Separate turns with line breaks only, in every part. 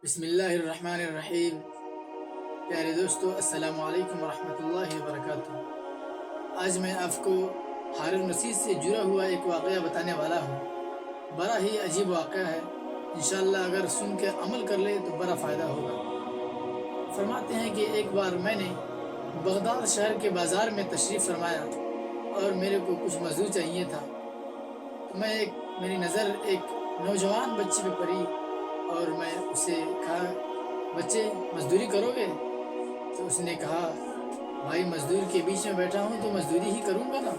بسم اللہ الرحمن الرحیم۔ پیارے دوستو، السلام علیکم ورحمۃ اللہ وبرکاتہ۔ آج میں آپ کو ہارون رشید سے جڑا ہوا ایک واقعہ بتانے والا ہوں۔ بڑا ہی عجیب واقعہ ہے، انشاءاللہ اگر سن کے عمل کر لے تو بڑا فائدہ ہوگا۔ فرماتے ہیں کہ ایک بار میں نے بغداد شہر کے بازار میں تشریف فرمایا اور میرے کو کچھ مزدور چاہیے تھا، تو میری نظر ایک نوجوان بچے پہ پڑی اور میں اسے کہا، بچے مزدوری کرو گے؟ تو اس نے کہا، بھائی مزدور کے بیچ میں بیٹھا ہوں تو مزدوری ہی کروں گا نا۔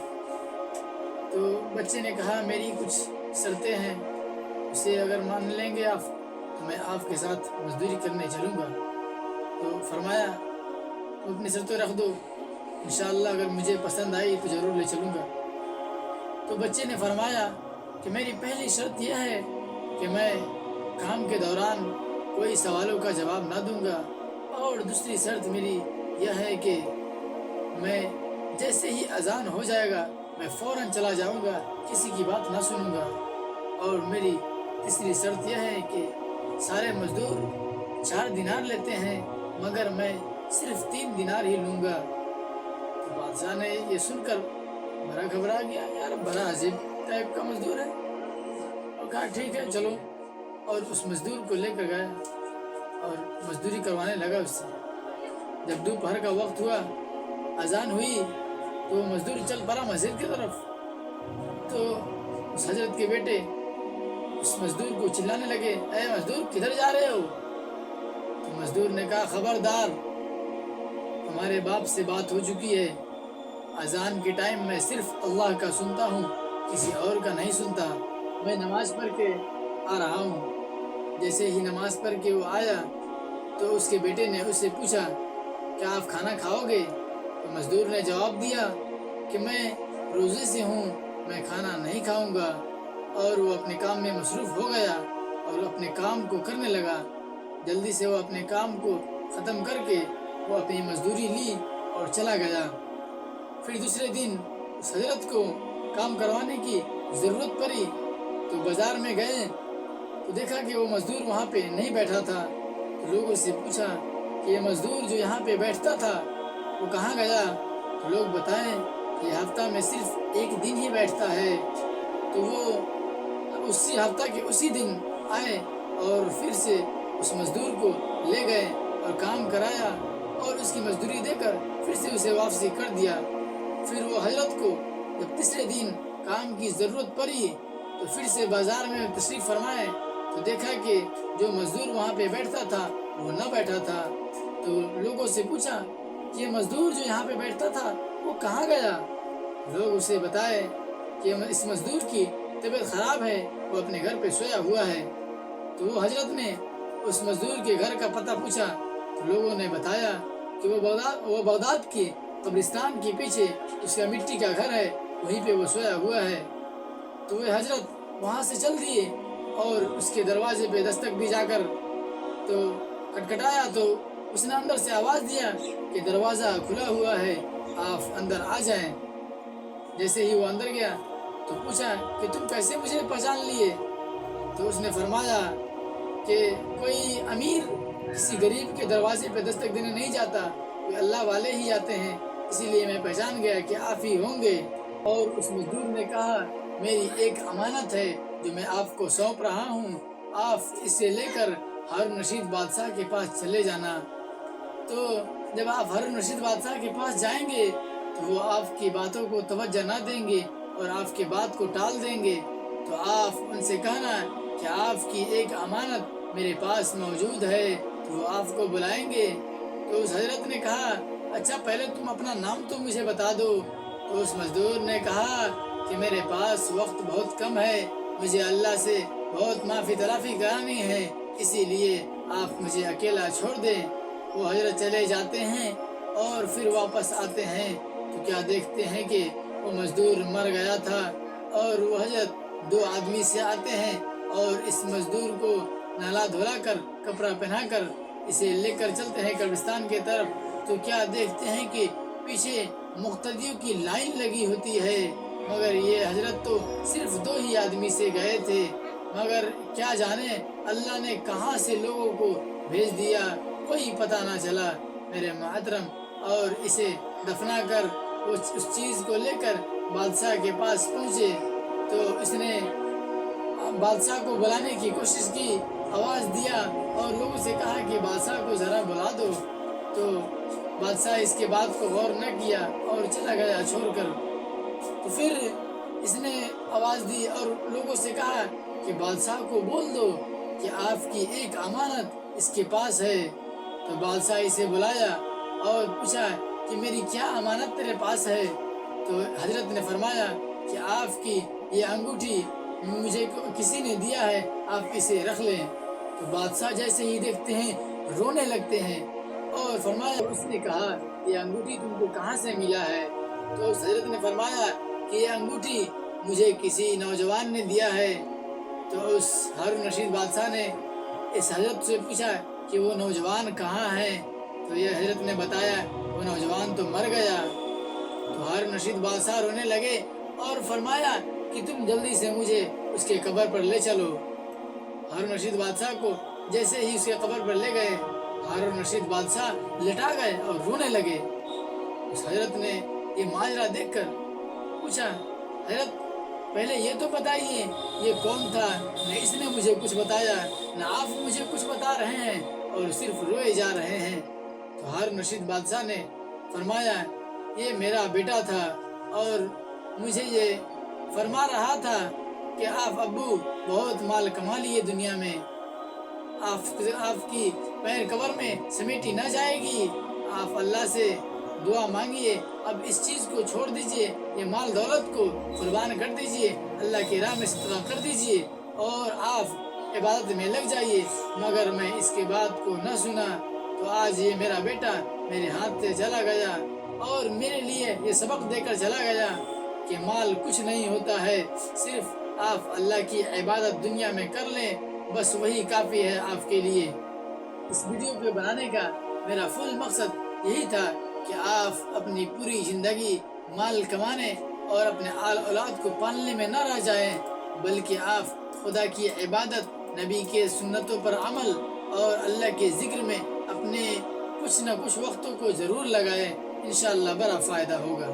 تو بچے نے کہا، میری کچھ شرطیں ہیں، اسے اگر مان لیں گے آپ تو میں آپ کے ساتھ مزدوری کرنے چلوں گا۔ تو فرمایا، تم اپنی شرطیں رکھ دو، انشاءاللہ اگر مجھے پسند آئی تو ضرور لے چلوں گا۔ تو بچے نے فرمایا کہ میری پہلی شرط یہ ہے کہ میں کام کے دوران کوئی سوالوں کا جواب نہ دوں گا، اور دوسری شرط میری یہ ہے کہ میں جیسے ہی اذان ہو جائے گا میں فوراً چلا جاؤں گا، کسی کی بات نہ سنوں گا، اور میری تیسری شرط یہ ہے کہ سارے مزدور 4 دینار لیتے ہیں مگر میں صرف 3 دینار ہی لوں گا۔ تو بادشاہ نے یہ سن کر بڑا گھبرا گیا، یار بڑا عجیب ٹائپ کا مزدور ہے، اور کہا ٹھیک ہے چلو، اور اس مزدور کو لے کر گیا اور مزدوری کروانے لگا اس سے۔ جب دوپہر کا وقت ہوا، اذان ہوئی، تو وہ مزدور چل پڑا مسجد کی طرف۔ تو اس حضرت کے بیٹے اس مزدور کو چلانے لگے، اے مزدور کدھر جا رہے ہو؟ تو مزدور نے کہا، خبردار، ہمارے باپ سے بات ہو چکی ہے، اذان کے ٹائم میں صرف اللہ کا سنتا ہوں، کسی اور کا نہیں سنتا، میں نماز پڑھ کے آ رہا ہوں۔ جیسے ہی نماز پڑھ کے وہ آیا تو اس کے بیٹے نے اس سے پوچھا، کیا آپ کھانا کھاؤ گے؟ تو مزدور نے جواب دیا کہ میں روزے سے ہوں، میں کھانا نہیں کھاؤں گا، اور وہ اپنے کام میں مصروف ہو گیا اور اپنے کام کو کرنے لگا۔ جلدی سے وہ اپنے کام کو ختم کر کے وہ اپنی مزدوری لی اور چلا گیا۔ پھر دوسرے دن اس حضرت کو کام کروانے کی ضرورت پڑی تو بازار میں گئے تو دیکھا کہ وہ مزدور وہاں پہ نہیں بیٹھا تھا۔ تو لوگوں سے پوچھا کہ یہ مزدور جو یہاں پہ بیٹھتا تھا وہ کہاں گیا؟ تو لوگ بتائیں کہ یہ ہفتہ میں صرف 1 دن ہی بیٹھتا ہے۔ تو وہ اسی ہفتہ کے اسی دن آئے اور پھر سے اس مزدور کو لے گئے اور کام کرایا، اور اس کی مزدوری دے کر پھر سے اسے واپسی کر دیا۔ پھر وہ حضرت کو جب تیسرے دن کام کی ضرورت پڑی تو پھر سے بازار میں تشریف فرمائے تو دیکھا کہ جو مزدور وہاں پہ بیٹھتا تھا وہ نہ بیٹھا تھا۔ تو لوگوں سے پوچھا کہ یہ مزدور جو یہاں پہ بیٹھتا تھا وہ کہاں گیا؟ لوگ اسے بتائے کہ اس مزدور کی طبیعت خراب ہے، وہ اپنے گھر پہ سویا ہوا ہے۔ تو وہ حضرت نے اس مزدور کے گھر کا پتہ پوچھا تو لوگوں نے بتایا کہ وہ بغداد کے قبرستان کے پیچھے اس کا مٹی کا گھر ہے، وہیں پہ وہ سویا ہوا ہے۔ تو وہ حضرت وہاں سے چل دیے اور اس کے دروازے پہ دستک دی جا کر تو کھٹکھٹایا تو اس نے اندر سے آواز دیا کہ دروازہ کھلا ہوا ہے، آپ اندر آ جائیں۔ جیسے ہی وہ اندر گیا تو پوچھا کہ تم کیسے مجھے پہچان لیے؟ تو اس نے فرمایا کہ کوئی امیر کسی غریب کے دروازے پہ دستک دینے نہیں جاتا، کوئی اللہ والے ہی آتے ہیں، اسی لیے میں پہچان گیا کہ آپ ہی ہوں گے۔ اور اس مزدور نے کہا، میری ایک امانت ہے جو میں آپ کو سونپ رہا ہوں، آپ اسے لے کر ہارون رشید بادشاہ کے پاس چلے جانا۔ تو جب آپ ہارون رشید بادشاہ کے پاس جائیں گے تو وہ آپ کی باتوں کو توجہ نہ دیں گے اور آپ کی بات کو ٹال دیں گے، تو آپ ان سے کہنا کہ آپ کی ایک امانت میرے پاس موجود ہے، تو وہ آپ کو بلائیں گے۔ تو اس حضرت نے کہا، اچھا پہلے تم اپنا نام تو مجھے بتا دو۔ تو اس مزدور نے کہا کہ میرے پاس وقت بہت کم ہے، مجھے اللہ سے بہت معافی تلافی کرانی ہے، اسی لیے آپ مجھے اکیلا چھوڑ دیں۔ وہ حضرت چلے جاتے ہیں اور پھر واپس آتے ہیں تو کیا دیکھتے ہیں کہ وہ مزدور مر گیا تھا، اور وہ حضرت 2 آدمی سے آتے ہیں اور اس مزدور کو نہلا دھلا کر کپڑا پہنا کر اسے لے کر چلتے ہیں قبرستان کی طرف۔ تو کیا دیکھتے ہیں کہ پیچھے مقتدیوں کی لائن لگی ہوتی ہے، مگر یہ حضرت تو صرف 2 ہی آدمی سے گئے تھے، مگر کیا جانے اللہ نے کہاں سے لوگوں کو بھیج دیا کوئی پتہ نہ چلا میرے محترم، اور اسے دفنا کر اس چیز کو لے کر بادشاہ کے پاس پہنچے تو اس نے بادشاہ کو بلانے کی کوشش کی، آواز دیا اور لوگوں سے کہا کہ بادشاہ کو ذرا بلا دو، تو بادشاہ اس کے بات کو غور نہ کیا اور چلا گیا چھوڑ کر۔ تو پھر اس نے آواز دی اور لوگوں سے کہا کہ بادشاہ کو بول دو کہ آپ کی ایک امانت اس کے پاس ہے۔ تو بادشاہ اسے بلایا اور پوچھا کہ میری کیا امانت تیرے پاس ہے؟ تو حضرت نے فرمایا کہ آپ کی یہ انگوٹھی مجھے کسی نے دیا ہے، آپ اسے رکھ لیں۔ تو بادشاہ جیسے ہی دیکھتے ہیں رونے لگتے ہیں اور فرمایا، اس نے کہا یہ انگوٹھی تم کو کہاں سے ملا ہے؟ تو اس حضرت نے فرمایا کہ یہ انگوٹھی مجھے کسی نوجوان نے دیا ہے۔ تو اس ہارون رشید بادشاہ نے اس حضرت سے پوچھا کہ وہ نوجوان کہاں ہے؟ تو یہ حضرت نے بتایا وہ نوجوان تو مر گیا۔ تو ہارون رشید بادشاہ رونے لگے اور فرمایا کہ تم جلدی سے مجھے اس کے قبر پر لے چلو۔ ہارون رشید بادشاہ کو جیسے ہی اس کے قبر پر لے گئے، ہارون رشید بادشاہ لٹا گئے اور رونے لگے۔ اس حضرت نے یہ ماجرا دیکھ کر پوچھا، حضرت پہلے یہ تو بتائیے یہ کون تھا؟ نہ اس نے مجھے کچھ بتایا نہ آپ مجھے کچھ بتا رہے ہیں اور صرف روئے جا رہے ہیں۔ تو ہارون رشید بادشاہ نے فرمایا یہ میرا بیٹا تھا اور مجھے یہ فرما رہا تھا کہ آپ ابو بہت مال کما لیے دنیا میں، آپ کی پیر قبر میں سمیٹی نہ جائے گی، آپ اللہ سے دعا مانگیے، اب اس چیز کو چھوڑ دیجئے، یہ مال دولت کو قربان کر دیجئے، اللہ کی راہ میں صدقہ کر دیجئے اور آپ عبادت میں لگ جائیے۔ مگر میں اس کے بات کو نہ سنا تو آج یہ میرا بیٹا میرے ہاتھ سے چلا گیا اور میرے لیے یہ سبق دے کر چلا گیا کہ مال کچھ نہیں ہوتا ہے، صرف آپ اللہ کی عبادت دنیا میں کر لیں، بس وہی کافی ہے آپ کے لیے۔ اس ویڈیو کو بنانے کا میرا فل مقصد یہی تھا کہ آپ اپنی پوری زندگی مال کمانے اور اپنے آل اولاد کو پالنے میں نہ رہ جائیں، بلکہ آپ خدا کی عبادت، نبی کے سنتوں پر عمل اور اللہ کے ذکر میں اپنے کچھ نہ کچھ وقتوں کو ضرور لگائیں، انشاءاللہ بڑا فائدہ ہوگا۔